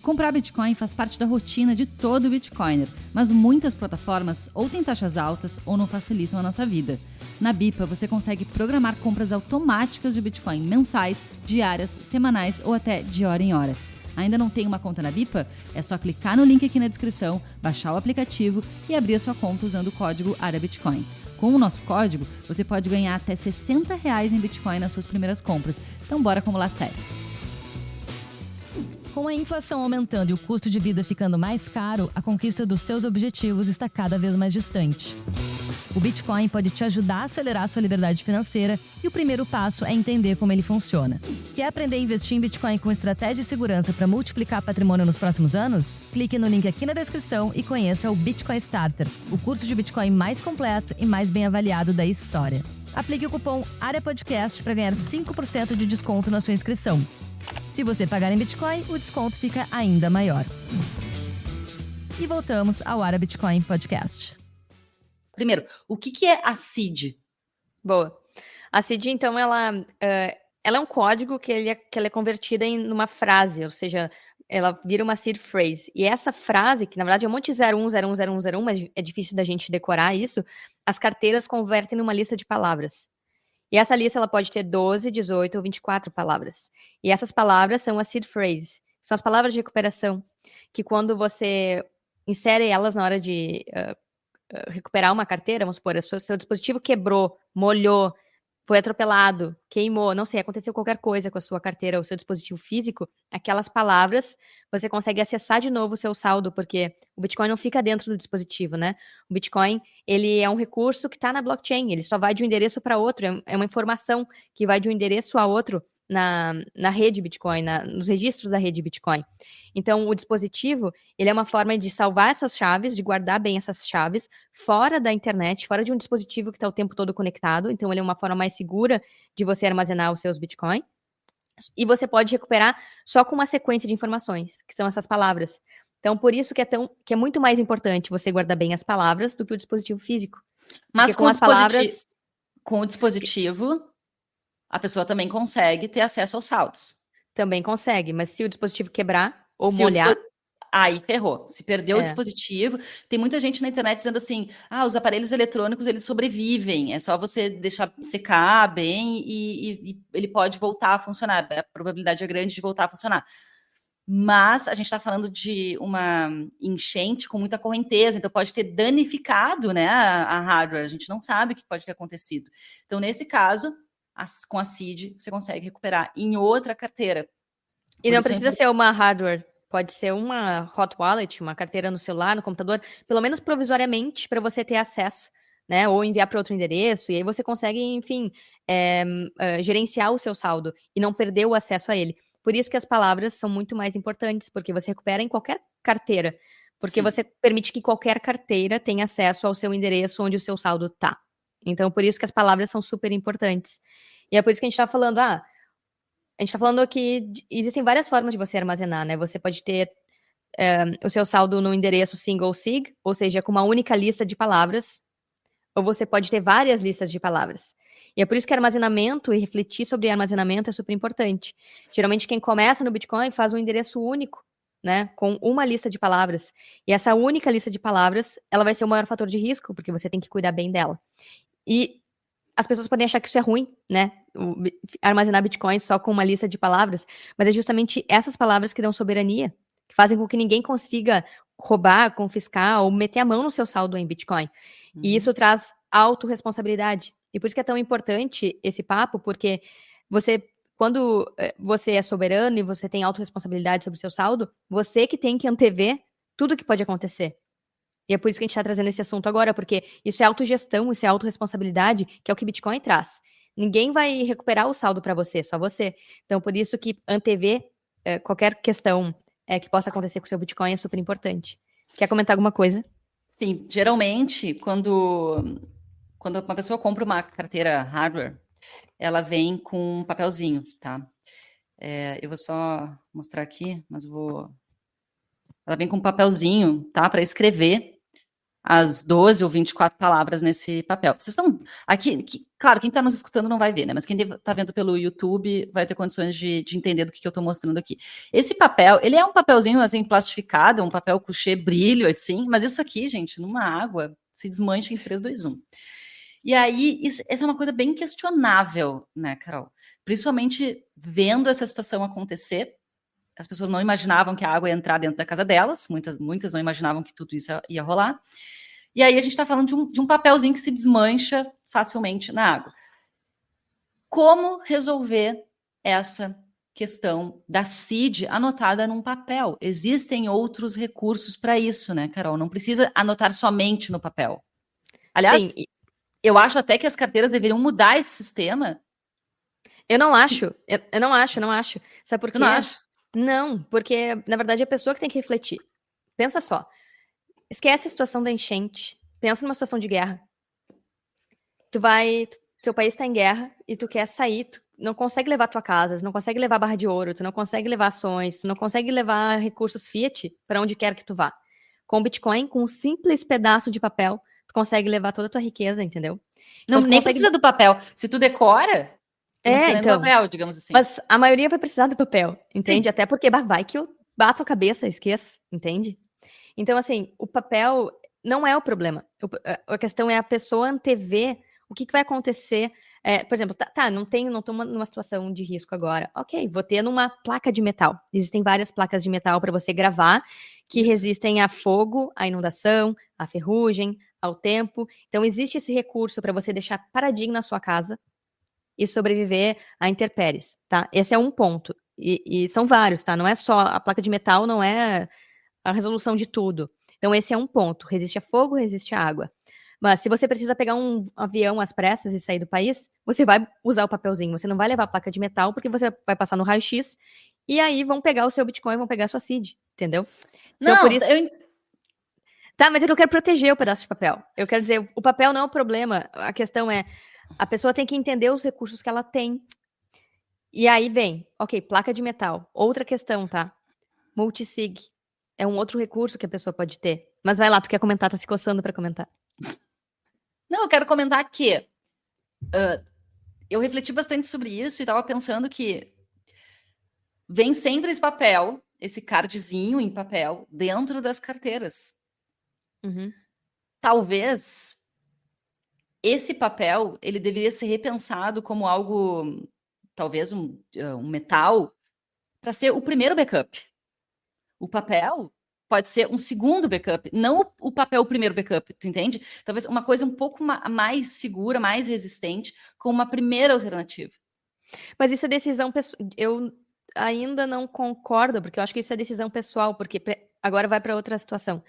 Comprar Bitcoin faz parte da rotina de todo Bitcoiner, mas muitas plataformas ou têm taxas altas ou não facilitam a nossa vida. Na Bipa, você consegue programar compras automáticas de Bitcoin mensais, diárias, semanais ou até de hora em hora. Ainda não tem uma conta na Bipa? É só clicar no link aqui na descrição, baixar o aplicativo e abrir a sua conta usando o código ARABITCOIN. Com o nosso código, você pode ganhar até R$60 em Bitcoin nas suas primeiras compras. Então bora acumular sats. Com a inflação aumentando e o custo de vida ficando mais caro, a conquista dos seus objetivos está cada vez mais distante. O Bitcoin pode te ajudar a acelerar sua liberdade financeira e o primeiro passo é entender como ele funciona. Quer aprender a investir em Bitcoin com estratégia e segurança para multiplicar patrimônio nos próximos anos? Clique no link aqui na descrição e conheça o Bitcoin Starter, o curso de Bitcoin mais completo e mais bem avaliado da história. Aplique o cupom AREAPODCAST para ganhar 5% de desconto na sua inscrição. Se você pagar em Bitcoin, o desconto fica ainda maior. E voltamos ao Área Bitcoin Podcast. Primeiro, o que é a seed? Boa. A seed, então, ela é um código que ela é convertida em uma frase, ou seja, ela vira uma seed phrase. E essa frase, que na verdade é um monte de 01010101, mas é difícil da gente decorar isso, as carteiras convertem numa lista de palavras. E essa lista ela pode ter 12, 18 ou 24 palavras. E essas palavras são as seed phrase. São as palavras de recuperação, que quando você insere elas na hora de recuperar uma carteira, vamos supor, seu dispositivo quebrou, molhou, foi atropelado, queimou, não sei, aconteceu qualquer coisa com a sua carteira ou seu dispositivo físico, aquelas palavras você consegue acessar de novo o seu saldo, porque o Bitcoin não fica dentro do dispositivo, né? O Bitcoin, ele é um recurso que está na blockchain, ele só vai de um endereço para outro, é uma informação que vai de um endereço a outro na rede Bitcoin, nos registros da rede Bitcoin. Então, o dispositivo, ele é uma forma de salvar essas chaves, de guardar bem essas chaves fora da internet, fora de um dispositivo que está o tempo todo conectado. Então, ele é uma forma mais segura de você armazenar os seus Bitcoin. E você pode recuperar só com uma sequência de informações, que são essas palavras. Então, por isso que é muito mais importante você guardar bem as palavras do que o dispositivo físico. Mas com as palavras... com o dispositivo, a pessoa também consegue ter acesso aos saldos. Também consegue, mas se o dispositivo quebrar ou molhar... Aí ferrou. Se perdeu o dispositivo, tem muita gente na internet dizendo assim, os aparelhos eletrônicos, eles sobrevivem, é só você deixar secar bem e ele pode voltar a funcionar, a probabilidade é grande de voltar a funcionar. Mas a gente está falando de uma enchente com muita correnteza, então pode ter danificado, né, a hardware, a gente não sabe o que pode ter acontecido. Então, nesse caso, com a seed, você consegue recuperar em outra carteira. E não precisa ser uma hardware, pode ser uma hot wallet, uma carteira no celular, no computador, pelo menos provisoriamente, para você ter acesso, né? Ou enviar para outro endereço, e aí você consegue, enfim, gerenciar o seu saldo e não perder o acesso a ele. Por isso que as palavras são muito mais importantes, porque você recupera em qualquer carteira. Porque Sim. você permite que qualquer carteira tenha acesso ao seu endereço onde o seu saldo tá. Então, por isso que as palavras são super importantes. E é por isso que a gente tá falando, a gente tá falando que existem várias formas de você armazenar, né? Você pode ter o seu saldo no endereço single sig, ou seja, com uma única lista de palavras, ou você pode ter várias listas de palavras. E é por isso que armazenamento e refletir sobre armazenamento é super importante. Geralmente, quem começa no Bitcoin faz um endereço único, né, com uma lista de palavras. E essa única lista de palavras, ela vai ser o maior fator de risco, porque você tem que cuidar bem dela. E as pessoas podem achar que isso é ruim, né, armazenar Bitcoins só com uma lista de palavras, mas é justamente essas palavras que dão soberania, que fazem com que ninguém consiga roubar, confiscar ou meter a mão no seu saldo em Bitcoin. E isso traz autorresponsabilidade. E por isso que é tão importante esse papo, porque quando você é soberano e você tem autorresponsabilidade sobre o seu saldo, você que tem que antever tudo que pode acontecer. E é por isso que a gente está trazendo esse assunto agora, porque isso é autogestão, isso é autorresponsabilidade, que é o que Bitcoin traz. Ninguém vai recuperar o saldo para você, só você. Então, por isso que antever qualquer questão que possa acontecer com o seu Bitcoin é super importante. Quer comentar alguma coisa? Sim, geralmente, quando uma pessoa compra uma carteira hardware, ela vem com um papelzinho, tá? Eu vou só mostrar aqui, mas ela vem com um papelzinho, tá? Para escrever as 12 ou 24 palavras nesse papel. Vocês estão aqui, claro, quem está nos escutando não vai ver, né? Mas quem está vendo pelo YouTube vai ter condições de entender do que eu estou mostrando aqui. Esse papel, ele é um papelzinho assim plastificado, um papel couché brilho assim, mas isso aqui, gente, numa água se desmancha em 3, 2, 1. E aí, essa é uma coisa bem questionável, né, Carol? Principalmente vendo essa situação acontecer. As pessoas não imaginavam que a água ia entrar dentro da casa delas, muitas não imaginavam que tudo isso ia rolar. E aí a gente está falando de um papelzinho que se desmancha facilmente na água. Como resolver essa questão da CID anotada num papel? Existem outros recursos para isso, né, Carol? Não precisa anotar somente no papel. Aliás, Sim. Eu acho até que as carteiras deveriam mudar esse sistema. Eu não acho. Eu não acho. Sabe por quê? Tu não acha? Não, porque, na verdade, é a pessoa que tem que refletir. Pensa só. Esquece a situação da enchente. Pensa numa situação de guerra. Teu país está em guerra e tu quer sair, tu não consegue levar tua casa, tu não consegue levar barra de ouro, tu não consegue levar ações, tu não consegue levar recursos fiat para onde quer que tu vá. Com Bitcoin, com um simples pedaço de papel, tu consegue levar toda a tua riqueza, entendeu? Não, Então, nem precisa do papel. Se tu decora, tu não precisa nem do então. papel, digamos assim. Mas a maioria vai precisar do papel, entende? Sim. Até porque vai que eu bato a cabeça, esqueço, entende? Então, assim, o papel não é o problema. A questão é a pessoa antever o que vai acontecer. Por exemplo, não tô numa situação de risco agora. Ok, vou ter numa placa de metal. Existem várias placas de metal para você gravar que resistem a fogo, à inundação, à ferrugem, ao tempo. Então, existe esse recurso para você deixar paradinho na sua casa e sobreviver a intempéries, tá? Esse é um ponto. E são vários, tá? Não é só a placa de metal, não é a resolução de tudo. Então, esse é um ponto. Resiste a fogo, resiste a água. Mas se você precisa pegar um avião às pressas e sair do país, você vai usar o papelzinho. Você não vai levar a placa de metal, porque você vai passar no raio-x, e aí vão pegar o seu Bitcoin, vão pegar a sua CID, entendeu? Então, Não, por isso... Tá, mas é que eu quero proteger o pedaço de papel. Eu quero dizer, o papel não é o problema. A questão é, a pessoa tem que entender os recursos que ela tem. E aí vem, ok, placa de metal. Outra questão, tá? Multisig. É um outro recurso que a pessoa pode ter. Mas vai lá, tu quer comentar, tá se coçando pra comentar. Não, eu quero comentar que eu refleti bastante sobre isso e estava pensando que vem sempre esse papel, esse cardzinho em papel, dentro das carteiras. Uhum. Talvez esse papel ele deveria ser repensado como algo, talvez um metal, para ser o primeiro backup. O papel pode ser um segundo backup, não o papel o primeiro backup, tu entende? Talvez uma coisa um pouco mais segura, mais resistente, com uma primeira alternativa. Mas isso é decisão pessoal. Eu ainda não concordo, porque eu acho que isso é decisão pessoal, porque agora vai para outra situação.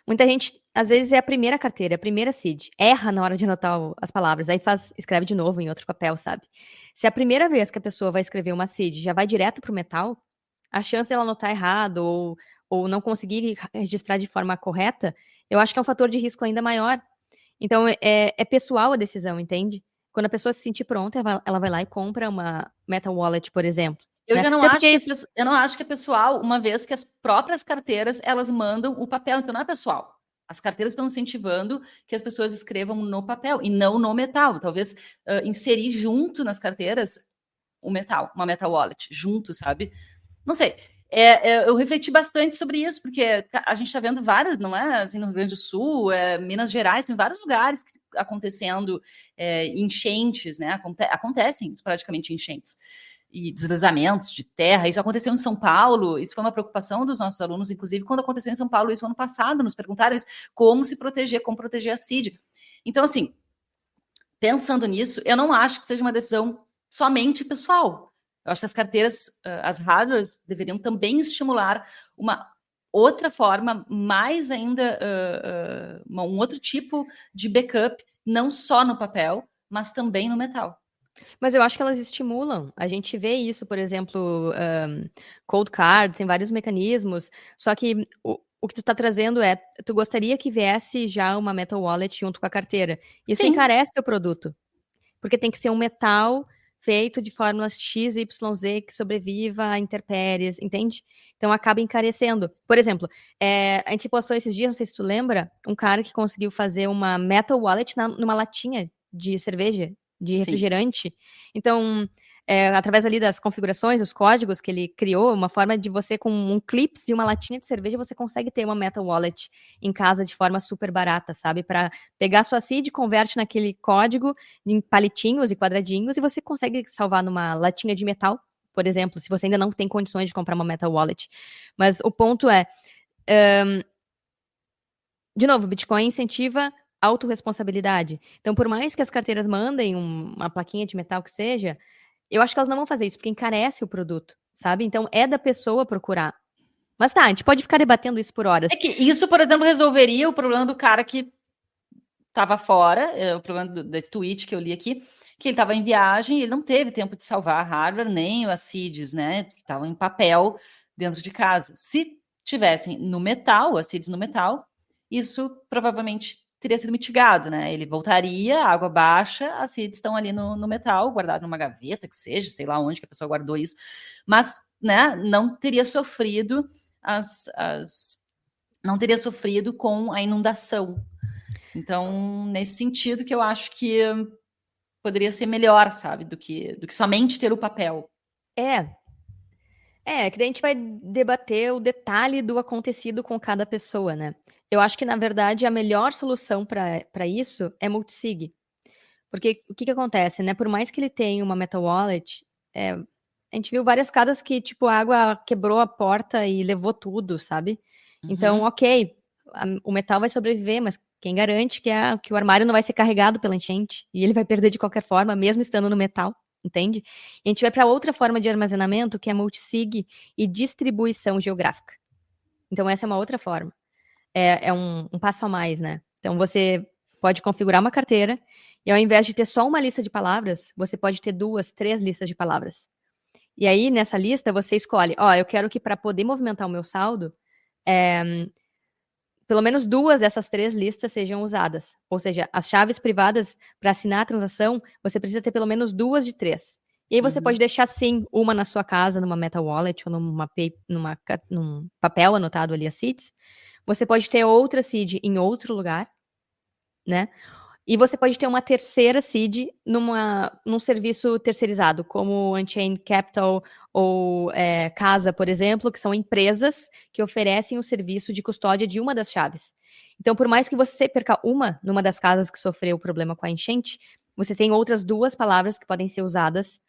Muita gente, às vezes, é a primeira carteira, a primeira CID, erra na hora de anotar as palavras, aí escreve de novo em outro papel, sabe? Se a primeira vez que a pessoa vai escrever uma CID já vai direto pro metal, a chance dela anotar errado ou não conseguir registrar de forma correta, eu acho que é um fator de risco ainda maior. Então, é pessoal a decisão, entende? Quando a pessoa se sentir pronta, ela vai lá e compra uma Meta Wallet, por exemplo. Eu Né? já não Até acho porque que isso... eu não acho que é pessoal, uma vez que as próprias carteiras, elas mandam o papel, então não é pessoal. As carteiras estão incentivando que as pessoas escrevam no papel e não no metal. Talvez inserir junto nas carteiras o metal, uma Meta Wallet, junto, sabe? Não sei. Eu refleti bastante sobre isso, porque a gente está vendo várias, não é? Assim, no Rio Grande do Sul, Minas Gerais, tem vários lugares acontecendo enchentes, né? Acontecem praticamente enchentes e deslizamentos de terra. Isso aconteceu em São Paulo, isso foi uma preocupação dos nossos alunos, inclusive, quando aconteceu em São Paulo, isso ano passado, nos perguntaram como se proteger, como proteger a CID. Então, assim, pensando nisso, eu não acho que seja uma decisão somente pessoal. Eu acho que as carteiras, as hardwares, deveriam também estimular uma outra forma, mais ainda, um outro tipo de backup, não só no papel, mas também no metal. Mas eu acho que elas estimulam. A gente vê isso, por exemplo, Cold Card, tem vários mecanismos. Só que o que tu tá trazendo tu gostaria que viesse já uma Metal Wallet junto com a carteira. Isso Sim. encarece o produto. Porque tem que ser um metal feito de fórmulas X, Y, Z que sobreviva a intempéries, entende? Então acaba encarecendo. Por exemplo, a gente postou esses dias, não sei se tu lembra, um cara que conseguiu fazer uma Metal Wallet numa latinha de cerveja, de refrigerante. Então, através ali das configurações, os códigos que ele criou, uma forma de você, com um clips e uma latinha de cerveja, você consegue ter uma Metal Wallet em casa de forma super barata, sabe? Para pegar sua seed, converte naquele código em palitinhos e quadradinhos e você consegue salvar numa latinha de metal, por exemplo, se você ainda não tem condições de comprar uma Metal Wallet. Mas o ponto de novo, o Bitcoin incentiva autorresponsabilidade. Então, por mais que as carteiras mandem uma plaquinha de metal que seja, eu acho que elas não vão fazer isso, porque encarece o produto, sabe? Então, é da pessoa procurar. Mas tá, a gente pode ficar debatendo isso por horas. É que isso, por exemplo, resolveria o problema do cara que estava fora, o problema desse tweet que eu li aqui, que ele estava em viagem e ele não teve tempo de salvar a hardware nem as seeds, né? Que estavam em papel dentro de casa. Se tivessem no metal, as seeds no metal, isso provavelmente teria sido mitigado, né? Ele voltaria, água baixa, as seeds estão ali no metal, guardado numa gaveta, que seja, sei lá onde que a pessoa guardou isso, mas, né, não teria sofrido não teria sofrido com a inundação. Então, nesse sentido que eu acho que poderia ser melhor, sabe, do que somente ter o papel. Que daí a gente vai debater o detalhe do acontecido com cada pessoa, né? Eu acho que, na verdade, a melhor solução para isso é multisig. Porque o que acontece, né? Por mais que ele tenha uma Meta Wallet, a gente viu várias casas que, tipo, a água quebrou a porta e levou tudo, sabe? Então, ok, o metal vai sobreviver, mas quem garante que o armário não vai ser carregado pela enchente e ele vai perder de qualquer forma, mesmo estando no metal, entende? E a gente vai para outra forma de armazenamento, que é multisig e distribuição geográfica. Então, essa é uma outra forma. É um passo a mais, né? Então, você pode configurar uma carteira e ao invés de ter só uma lista de palavras, você pode ter 2, 3 listas de palavras. E aí, nessa lista, você escolhe, eu quero que para poder movimentar o meu saldo, pelo menos 2 dessas 3 listas sejam usadas. Ou seja, as chaves privadas para assinar a transação, você precisa ter pelo menos 2 de 3. E aí você pode deixar, sim, uma na sua casa, numa Meta Wallet ou num papel anotado ali, as seeds. Você pode ter outra seed em outro lugar, né? E você pode ter uma terceira seed num serviço terceirizado, como Unchained Capital ou Casa, por exemplo, que são empresas que oferecem o serviço de custódia de uma das chaves. Então, por mais que você perca numa das casas que sofreu o problema com a enchente, você tem outras 2 palavras que podem ser usadas,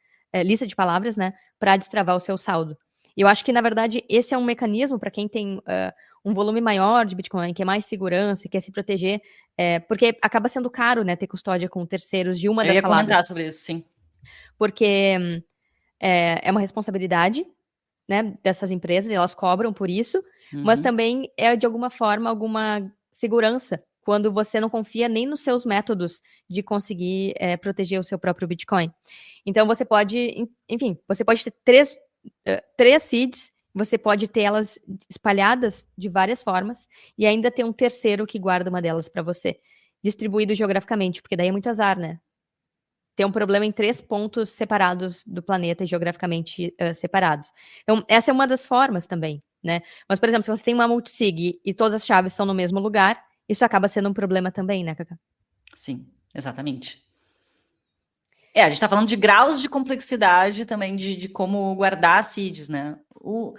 lista de palavras, né, para destravar o seu saldo. E eu acho que, na verdade, esse é um mecanismo para quem tem um volume maior de Bitcoin, quer mais segurança, quer se proteger, porque acaba sendo caro, né, ter custódia com terceiros de uma das palavras. Eu ia comentar sobre isso, sim. Porque é uma responsabilidade, né, dessas empresas, e elas cobram por isso, mas também é, de alguma forma, alguma segurança, quando você não confia nem nos seus métodos de conseguir proteger o seu próprio Bitcoin. Então, você pode, enfim, você pode ter 3 seeds você pode ter elas espalhadas de várias formas e ainda ter um terceiro que guarda uma delas para você, distribuído geograficamente, porque daí é muito azar, né? Tem um problema em 3 pontos separados do planeta, geograficamente separados. Então, essa é uma das formas também, né? Mas, por exemplo, se você tem uma multisig e todas as chaves estão no mesmo lugar, isso acaba sendo um problema também, né, Cacá? Sim, exatamente. A gente tá falando de graus de complexidade também de como guardar seeds, né? O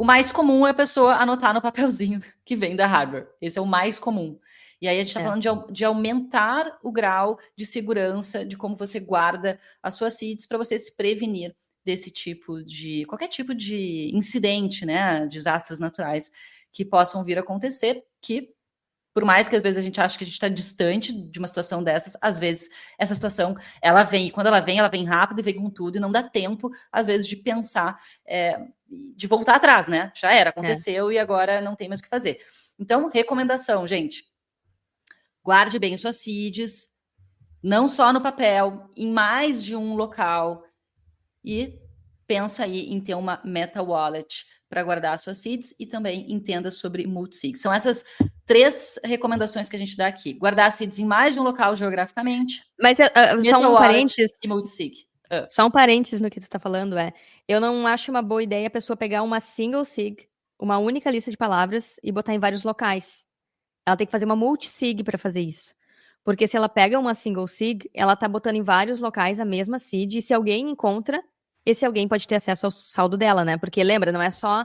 mais comum é a pessoa anotar no papelzinho que vem da hardware. Esse é o mais comum. E aí a gente está falando de aumentar o grau de segurança de como você guarda as suas seeds para você se prevenir desse tipo de... qualquer tipo de incidente, né? Desastres naturais que possam vir a acontecer, que por mais que às vezes a gente ache que a gente está distante de uma situação dessas, às vezes essa situação, ela vem, e quando ela vem rápido e vem com tudo, e não dá tempo, às vezes, de pensar, de voltar atrás, né? Já era, aconteceu, e agora não tem mais o que fazer. Então, recomendação, gente, guarde bem suas seeds, não só no papel, em mais de um local, e pensa aí em ter uma meta wallet para guardar as suas seeds e também entenda sobre multisig. São essas 3 recomendações que a gente dá aqui. Guardar seeds em mais de um local geograficamente. Mas só um parênteses. E multisig. Só um parênteses no que tu tá falando, eu não acho uma boa ideia a pessoa pegar uma single sig, uma única lista de palavras, e botar em vários locais. Ela tem que fazer uma multisig para fazer isso. Porque se ela pega uma single sig, ela tá botando em vários locais a mesma seed, e se alguém encontra, esse alguém pode ter acesso ao saldo dela, né? Porque lembra, não é só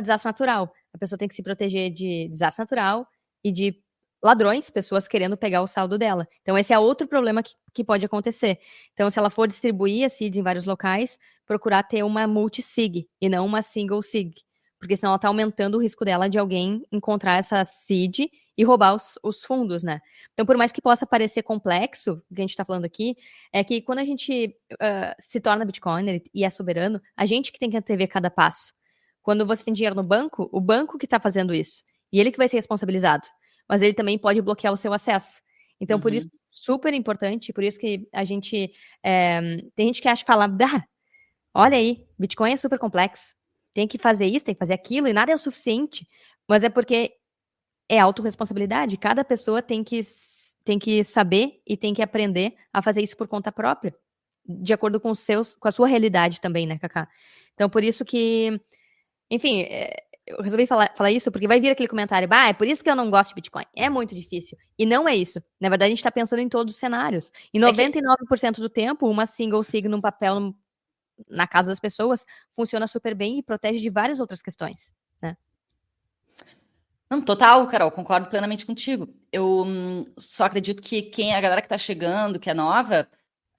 desastre natural. A pessoa tem que se proteger de desastre natural e de ladrões, pessoas querendo pegar o saldo dela. Então esse é outro problema que pode acontecer. Então se ela for distribuir as seeds em vários locais, procurar ter uma multisig e não uma single sig. Porque senão ela tá aumentando o risco dela de alguém encontrar essa seed e roubar os fundos, né? Então, por mais que possa parecer complexo, o que a gente tá falando aqui, é que quando a gente se torna Bitcoiner e é soberano, a gente que tem que antever cada passo. Quando você tem dinheiro no banco, o banco que tá fazendo isso. E ele que vai ser responsabilizado. Mas ele também pode bloquear o seu acesso. Então, por isso, super importante, por isso que a gente... tem gente que acha, fala, olha aí, Bitcoin é super complexo. Tem que fazer isso, tem que fazer aquilo, e nada é o suficiente. Mas é porque é autorresponsabilidade. Cada pessoa tem que saber e tem que aprender a fazer isso por conta própria. De acordo com a sua realidade também, né, Cacá? Então, por isso que... Enfim, eu resolvi falar isso porque vai vir aquele comentário, é por isso que eu não gosto de Bitcoin. É muito difícil. E não é isso. Na verdade, a gente está pensando em todos os cenários. E 99% do tempo, uma single sig num papel na casa das pessoas funciona super bem e protege de várias outras questões, né? Não, total, Carol, concordo plenamente contigo. Eu só acredito que a galera que está chegando, que é nova,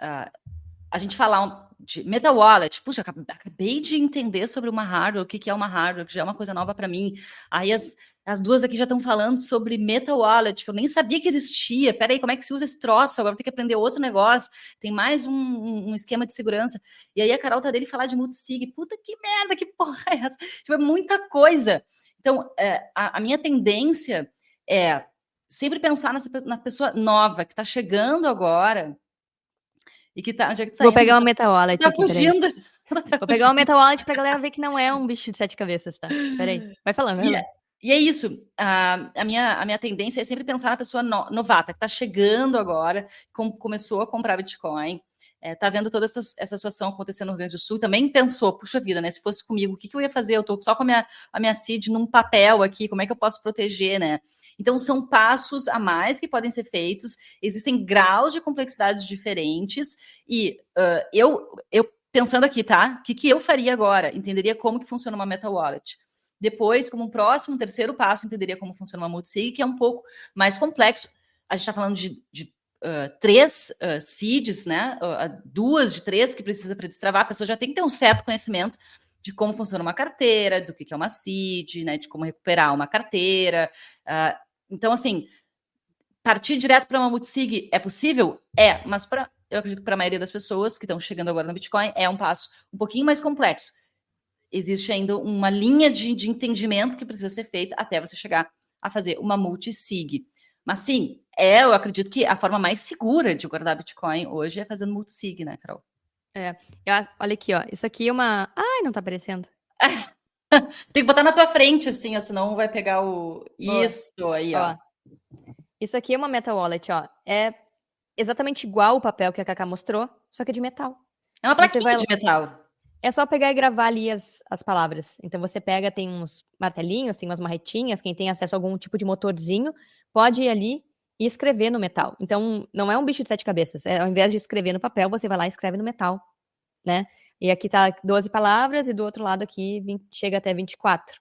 a gente falar de Meta Wallet, puxa, acabei de entender sobre uma hardware, o que é uma hardware, que já é uma coisa nova para mim. Aí as duas aqui já estão falando sobre Meta Wallet, que eu nem sabia que existia. Peraí, como é que se usa esse troço? Agora vou ter que aprender outro negócio. Tem mais um esquema de segurança. E aí a Carol tá dele falar de multisig. Puta que merda, que porra é essa? Tipo, é muita coisa. Então, a minha tendência é sempre pensar na pessoa nova, que está chegando agora, e que tá, já que Vou pegar uma Meta Wallet tá aqui, fugindo. Vou pegar uma Meta Wallet pra galera ver que não é um bicho de 7 cabeças, tá? Peraí, vai falando. E é isso, a minha tendência é sempre pensar na pessoa novata, que está chegando agora, começou a comprar Bitcoin, tá vendo toda essa situação acontecendo no Rio Grande do Sul, também pensou, puxa vida, né, se fosse comigo, o que eu ia fazer? Eu tô só com a minha seed num papel aqui, como é que eu posso proteger, né? Então, são passos a mais que podem ser feitos, existem graus de complexidades diferentes, e eu pensando aqui, tá? O que eu faria agora? Entenderia como que funciona uma Meta Wallet. Depois, como um terceiro passo, entenderia como funciona uma multisig, que é um pouco mais complexo. A gente está falando de 3 seeds, né? 2 de 3 que precisa para destravar. A pessoa já tem que ter um certo conhecimento de como funciona uma carteira, do que é uma seed, né? De como recuperar uma carteira. Então, assim, partir direto para uma multisig é possível? Mas eu acredito que para a maioria das pessoas que estão chegando agora no Bitcoin é um passo um pouquinho mais complexo. Existe ainda uma linha de entendimento que precisa ser feita até você chegar a fazer uma multisig. Mas sim, eu acredito que a forma mais segura de guardar Bitcoin hoje é fazendo multisig, né, Carol? Olha aqui, ó. Isso aqui é uma... Ai, não tá aparecendo. Tem que botar na tua frente, assim, ó, senão vai pegar o... Boa. Isso aí, ó. Ó, isso aqui é uma Meta Wallet, ó. É exatamente igual o papel que a Cacá mostrou, só que é de metal. É uma Você plaquinha vai de metal. É só pegar e gravar ali as palavras. Então você pega, tem uns martelinhos, tem umas marretinhas, quem tem acesso a algum tipo de motorzinho, pode ir ali e escrever no metal. Então não é um bicho de 7 cabeças. Ao invés de escrever no papel, você vai lá e escreve no metal, né? E aqui tá 12 palavras e do outro lado aqui chega até 24.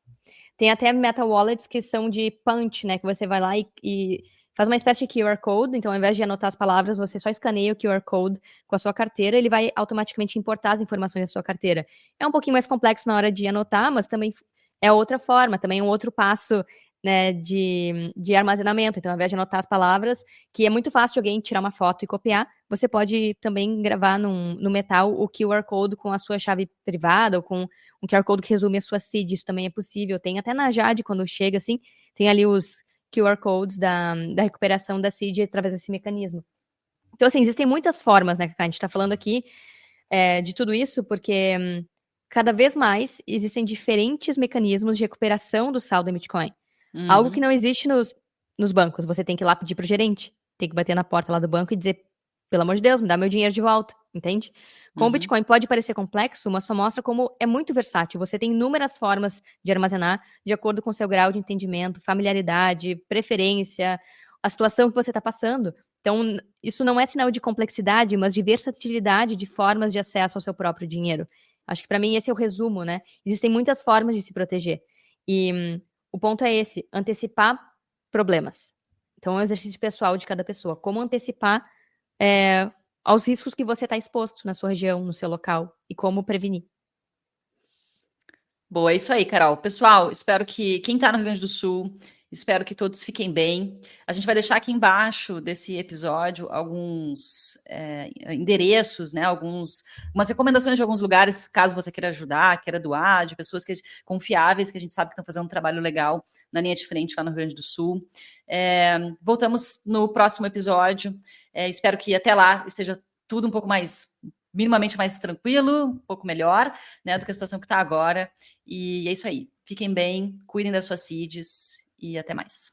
Tem até Meta Wallets que são de punch, né? Que você vai lá e faz uma espécie de QR Code. Então, ao invés de anotar as palavras, você só escaneia o QR Code com a sua carteira, ele vai automaticamente importar as informações da sua carteira. É um pouquinho mais complexo na hora de anotar, mas também é outra forma, também é um outro passo, né, de armazenamento. Então, ao invés de anotar as palavras, que é muito fácil de alguém tirar uma foto e copiar, você pode também gravar no metal o QR Code com a sua chave privada ou com um QR Code que resume a sua seed. Isso também é possível. Tem até na Jade, quando chega assim, tem ali os QR Codes da recuperação da seed através desse mecanismo. Então, assim, existem muitas formas, né, Cacá? A gente tá falando aqui de tudo isso porque cada vez mais existem diferentes mecanismos de recuperação do saldo em Bitcoin. Algo que não existe nos bancos. Você tem que ir lá pedir pro gerente, tem que bater na porta lá do banco e dizer, pelo amor de Deus, me dá meu dinheiro de volta, entende? Com o Bitcoin pode parecer complexo, mas só mostra como é muito versátil. Você tem inúmeras formas de armazenar de acordo com seu grau de entendimento, familiaridade, preferência, a situação que você está passando. Então, isso não é sinal de complexidade, mas de versatilidade de formas de acesso ao seu próprio dinheiro. Acho que para mim esse é o resumo, né? Existem muitas formas de se proteger. E o ponto é esse, antecipar problemas. Então, é um exercício pessoal de cada pessoa. Como antecipar aos riscos que você está exposto na sua região, no seu local, e como prevenir. Boa, é isso aí, Carol. Pessoal, espero que quem está no Rio Grande do Sul, espero que todos fiquem bem. A gente vai deixar aqui embaixo desse episódio alguns endereços, né? Umas recomendações de alguns lugares, caso você queira ajudar, queira doar, de pessoas confiáveis, que a gente sabe que estão fazendo um trabalho legal na linha de frente lá no Rio Grande do Sul. Voltamos no próximo episódio. Espero que até lá esteja tudo um pouco minimamente mais tranquilo, um pouco melhor, né, do que a situação que está agora. E é isso aí. Fiquem bem, cuidem das suas seeds e até mais.